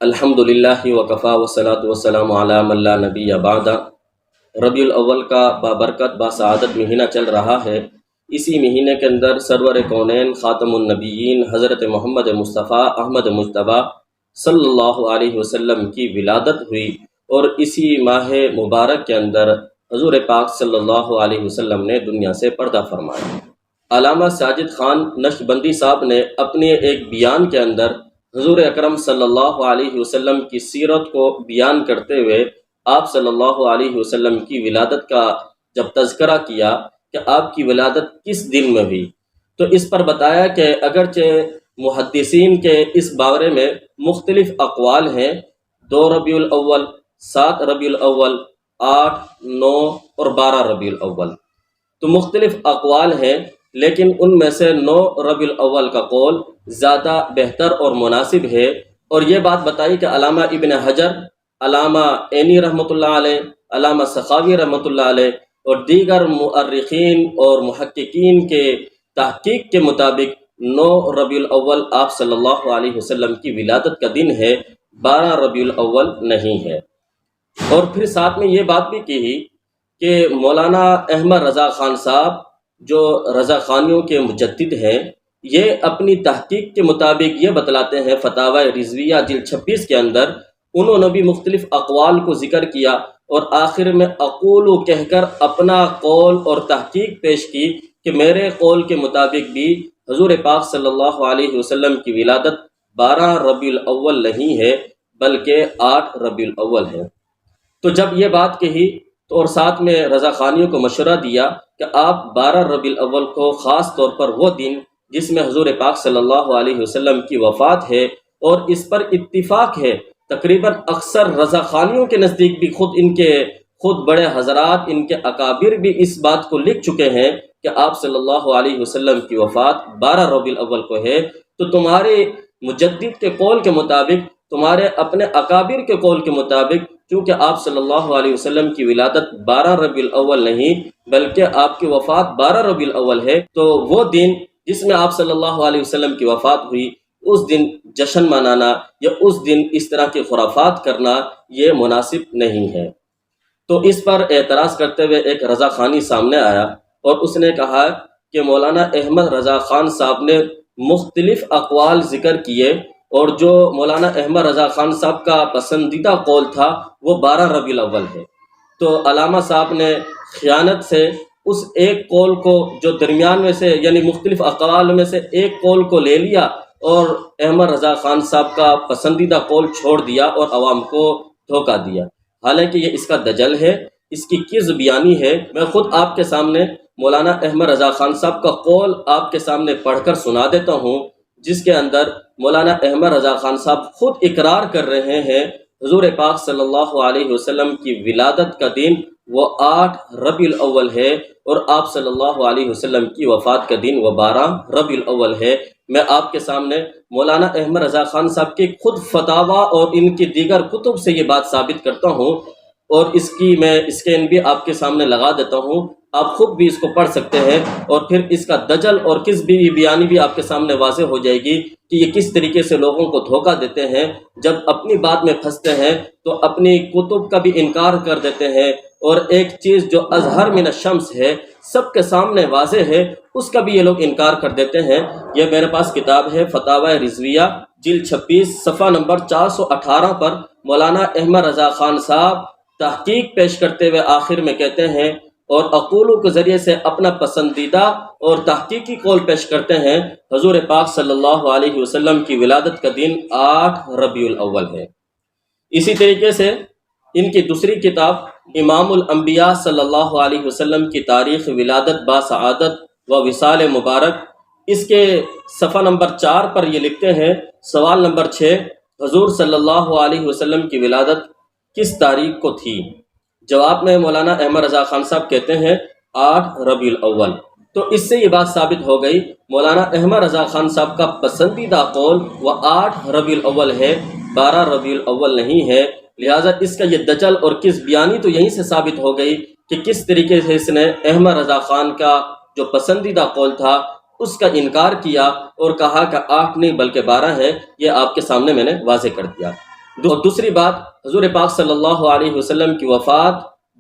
الحمدللہ وکفا والصلاۃ والسلام علی من لا نبی بعد۔ ربیع الاول کا بابرکت باسعادت مہینہ چل رہا ہے۔ اسی مہینے کے اندر سرور کونین خاتم النبیین حضرت محمد مصطفیٰ احمد مجتبیٰ صلی اللہ علیہ وسلم کی ولادت ہوئی، اور اسی ماہ مبارک کے اندر حضور پاک صلی اللہ علیہ وسلم نے دنیا سے پردہ فرمایا۔ علامہ ساجد خان نقشبندی صاحب نے اپنے ایک بیان کے اندر حضور اکرم صلی اللہ علیہ وسلم کی سیرت کو بیان کرتے ہوئے آپ صلی اللہ علیہ وسلم کی ولادت کا جب تذکرہ کیا کہ آپ کی ولادت کس دن میں ہوئی، تو اس پر بتایا کہ اگرچہ محدثین کے اس بارے میں مختلف اقوال ہیں، 2 ربیع الاول، 7 ربیع الاول، 8، 9 اور 12 ربیع الاول، تو مختلف اقوال ہیں، لیکن ان میں سے 9 ربیع الاول کا قول زیادہ بہتر اور مناسب ہے۔ اور یہ بات بتائی کہ علامہ ابن حجر، علامہ عینی رحمۃ اللہ علیہ، علامہ سخاوی رحمۃ اللہ علیہ اور دیگر مؤرخین اور محققین کے تحقیق کے مطابق 9 ربیع الاول آپ صلی اللہ علیہ وسلم کی ولادت کا دن ہے، 12 ربیع الاول نہیں ہے۔ اور پھر ساتھ میں یہ بات بھی کہی کہ مولانا احمد رضا خان صاحب جو رضا خانیوں کے مجدد ہیں، یہ اپنی تحقیق کے مطابق یہ بتلاتے ہیں، فتاوی رضویہ جلد 26 کے اندر انہوں نے بھی مختلف اقوال کو ذکر کیا، اور آخر میں اقول کہہ کر اپنا قول اور تحقیق پیش کی کہ میرے قول کے مطابق بھی حضور پاک صلی اللہ علیہ وسلم کی ولادت 12 ربیع الاول نہیں ہے بلکہ 8 ربیع الاول ہے۔ تو جب یہ بات کہی تو اور ساتھ میں رضا خانیوں کو مشورہ دیا کہ آپ 12 ربیع الاول کو خاص طور پر وہ دن جس میں حضور پاک صلی اللہ علیہ وسلم کی وفات ہے، اور اس پر اتفاق ہے، تقریباً اکثر رضا خانیوں کے نزدیک بھی خود بڑے حضرات، ان کے اکابر بھی اس بات کو لکھ چکے ہیں کہ آپ صلی اللہ علیہ وسلم کی وفات 12 ربیع الاول کو ہے۔ تو تمہارے مجدد کے قول کے مطابق، تمہارے اپنے اکابر کے قول کے مطابق، چونکہ آپ صلی اللہ علیہ وسلم کی ولادت 12 ربیع الاول نہیں بلکہ آپ کی وفات 12 ربیع الاول ہے، تو وہ دن جس میں آپ صلی اللہ علیہ وسلم کی وفات ہوئی، اس دن جشن منانا یا اس دن اس طرح کی خرافات کرنا یہ مناسب نہیں ہے۔ تو اس پر اعتراض کرتے ہوئے ایک رضا خانی سامنے آیا، اور اس نے کہا کہ مولانا احمد رضا خان صاحب نے مختلف اقوال ذکر کیے، اور جو مولانا احمد رضا خان صاحب کا پسندیدہ قول تھا وہ 12 ربیع الاول ہے۔ تو علامہ صاحب نے خیانت سے اس ایک قول کو جو درمیان میں سے یعنی مختلف اقوال میں سے ایک قول کو لے لیا، اور احمد رضا خان صاحب کا پسندیدہ قول چھوڑ دیا اور عوام کو دھوکہ دیا۔ حالانکہ یہ اس کا دجل ہے، اس کی کذب بیانی ہے۔ میں خود آپ کے سامنے مولانا احمد رضا خان صاحب کا قول آپ کے سامنے پڑھ کر سنا دیتا ہوں، جس کے اندر مولانا احمد رضا خان صاحب خود اقرار کر رہے ہیں حضور پاک صلی اللہ علیہ وسلم کی ولادت کا دن وہ 8 ربیع الاول ہے، اور آپ صلی اللہ علیہ وسلم کی وفات کا دن وہ 12 ربیع الاول ہے۔ میں آپ کے سامنے مولانا احمد رضا خان صاحب کے خود فتاویٰ اور ان کی دیگر کتب سے یہ بات ثابت کرتا ہوں، اور اس کی میں اسکین بھی آپ کے سامنے لگا دیتا ہوں، آپ خود بھی اس کو پڑھ سکتے ہیں، اور پھر اس کا دجل اور کس بھی بیانی بھی آپ کے سامنے واضح ہو جائے گی کہ یہ کس طریقے سے لوگوں کو دھوکہ دیتے ہیں۔ جب اپنی بات میں پھنستے ہیں تو اپنی کتب کا بھی انکار کر دیتے ہیں، اور ایک چیز جو اظہر من الشمس ہے، سب کے سامنے واضح ہے، اس کا بھی یہ لوگ انکار کر دیتے ہیں۔ یہ میرے پاس کتاب ہے فتاوی رضویہ جلد 26 صفحہ نمبر 418 پر مولانا احمد رضا خان صاحب تحقیق پیش کرتے ہوئے آخر میں کہتے ہیں، اور اقولوں کے ذریعے سے اپنا پسندیدہ اور تحقیقی قول پیش کرتے ہیں، حضور پاک صلی اللہ علیہ وسلم کی ولادت کا دن 8 ربیع الاول ہے۔ اسی طریقے سے ان کی دوسری کتاب امام الانبیاء صلی اللہ علیہ وسلم کی تاریخ ولادت باسعادت و وصال مبارک، اس کے صفحہ نمبر 4 پر یہ لکھتے ہیں، سوال نمبر 6، حضور صلی اللہ علیہ وسلم کی ولادت کس تاریخ کو تھی؟ جواب میں مولانا احمد رضا خان صاحب کہتے ہیں 8 ربیع الاول۔ تو اس سے یہ بات ثابت ہو گئی، مولانا احمد رضا خان صاحب کا پسندیدہ قول وہ 8 ربیع الاول ہے، 12 ربیع الاول نہیں ہے۔ لہٰذا اس کا یہ دجل اور کس بیانی تو یہیں سے ثابت ہو گئی کہ کس طریقے سے اس نے احمد رضا خان کا جو پسندیدہ قول تھا اس کا انکار کیا اور کہا کہ 8 نہیں بلکہ 12 ہے۔ یہ آپ کے سامنے میں نے واضح کر دیا۔ دوسری بات، حضور پاک صلی اللہ علیہ وسلم کی وفات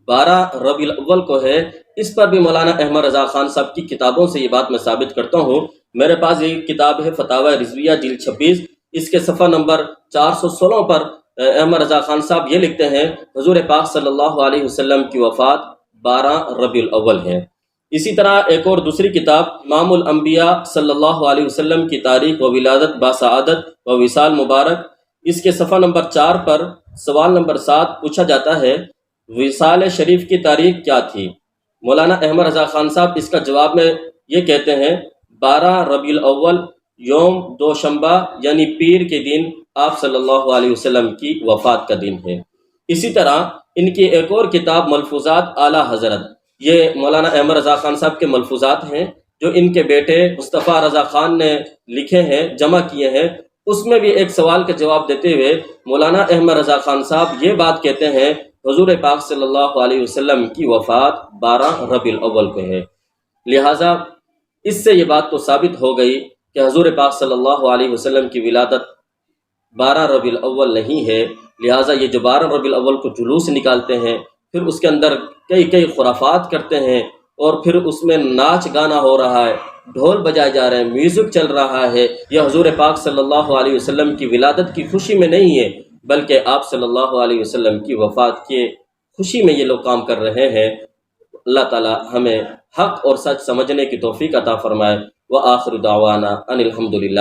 12 ربیع الاول کو ہے۔ اس پر بھی مولانا احمد رضا خان صاحب کی کتابوں سے یہ بات میں ثابت کرتا ہوں۔ میرے پاس یہ کتاب ہے فتاوی رضویہ جلد 26، اس کے صفحہ نمبر 416 پر احمد رضا خان صاحب یہ لکھتے ہیں حضور پاک صلی اللہ علیہ وسلم کی وفات 12 ربیع الاول ہے۔ اسی طرح ایک اور دوسری کتاب امام الانبیاء صلی اللہ علیہ وسلم کی تاریخ و ولادت باسعادت و وصال مبارک، اس کے صفحہ نمبر 4 پر سوال نمبر 7 پوچھا جاتا ہے وصال شریف کی تاریخ کیا تھی؟ مولانا احمد رضا خان صاحب اس کا جواب میں یہ کہتے ہیں 12 ربیع الاول یوم دوشنبہ یعنی پیر کے دن آپ صلی اللہ علیہ وسلم کی وفات کا دن ہے۔ اسی طرح ان کی ایک اور کتاب ملفوظات اعلیٰ حضرت، یہ مولانا احمد رضا خان صاحب کے ملفوظات ہیں جو ان کے بیٹے مصطفیٰ رضا خان نے لکھے ہیں، جمع کیے ہیں۔ اس میں بھی ایک سوال کا جواب دیتے ہوئے مولانا احمد رضا خان صاحب یہ بات کہتے ہیں حضور پاک صلی اللہ علیہ وسلم کی وفات 12 ربیع الاول کو ہے۔ لہٰذا اس سے یہ بات تو ثابت ہو گئی کہ حضور پاک صلی اللہ علیہ وسلم کی ولادت 12 ربیع الاول نہیں ہے۔ لہٰذا یہ جو 12 ربیع الاول کو جلوس نکالتے ہیں، پھر اس کے اندر کئی خرافات کرتے ہیں، اور پھر اس میں ناچ گانا ہو رہا ہے، ڈھول بجائے جا رہے ہیں، میوزک چل رہا ہے، یہ حضور پاک صلی اللہ علیہ وسلم کی ولادت کی خوشی میں نہیں ہے، بلکہ آپ صلی اللہ علیہ وسلم کی وفات کی خوشی میں یہ لوگ کام کر رہے ہیں۔ اللہ تعالی ہمیں حق اور سچ سمجھنے کی توفیق عطا فرمائے۔ وآخر دعوانا ان الحمدللہ۔